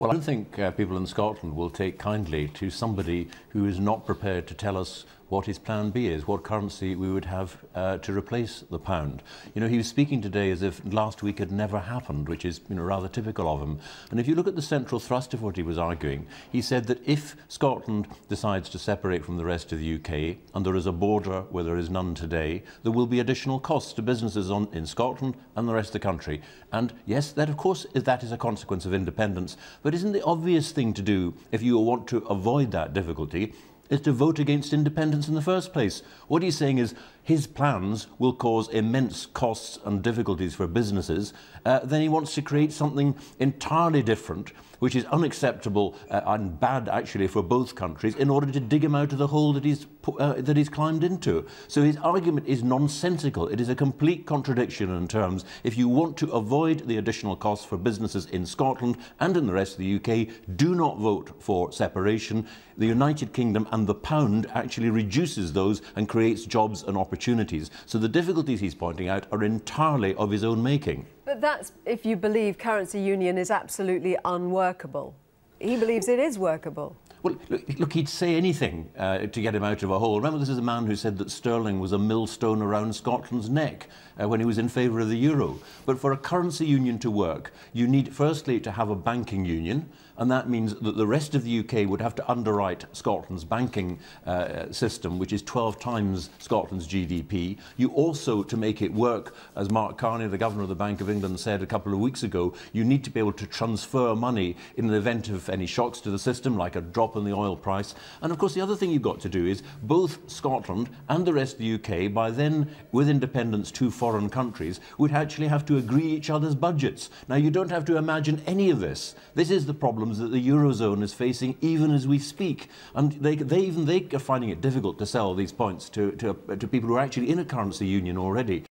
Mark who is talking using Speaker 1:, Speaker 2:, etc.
Speaker 1: Well, I don't think people in Scotland will take kindly to somebody who is not prepared to tell us what his plan B is, what currency we would have to replace the pound. You know, he was speaking today as if last week had never happened, which is, you know, rather typical of him. And if you look at the central thrust of what he was arguing, he said that if Scotland decides to separate from the rest of the UK, and there is a border where there is none today, there will be additional costs to businesses in Scotland and the rest of the country. And yes, that of course that is a consequence of independence, but isn't the obvious thing to do if you want to avoid that difficulty is to vote against independence in the first place? What he's saying is his plans will cause immense costs and difficulties for businesses. Then he wants to create something entirely different, which is unacceptable and bad actually for both countries, in order to dig him out of the hole that he's climbed into. So his argument is nonsensical. It is a complete contradiction in terms. If you want to avoid the additional costs for businesses in Scotland and in the rest of the UK, do not vote for separation. The United Kingdom and the pound actually reduces those and creates jobs and opportunities. So the difficulties he's pointing out are entirely of his own making.
Speaker 2: But that's if you believe currency union is absolutely unworkable. He believes it is workable.
Speaker 1: Well, look, he'd say anything to get him out of a hole. Remember, this is a man who said that sterling was a millstone around Scotland's neck when he was in favour of the euro. But for a currency union to work, you need firstly to have a banking union, and that means that the rest of the UK would have to underwrite Scotland's banking system, which is 12 times Scotland's GDP. You also, to make it work, as Mark Carney, the Governor of the Bank of England, said a couple of weeks ago, you need to be able to transfer money in the event of any shocks to the system, like a drop in the oil price. And of course, the other thing you've got to do is both Scotland and the rest of the UK, by then, with independence, two foreign countries, would actually have to agree each other's budgets. Now, you don't have to imagine any of this. This is the problems that the Eurozone is facing even as we speak. And they are finding it difficult to sell these points to people who are actually in a currency union already.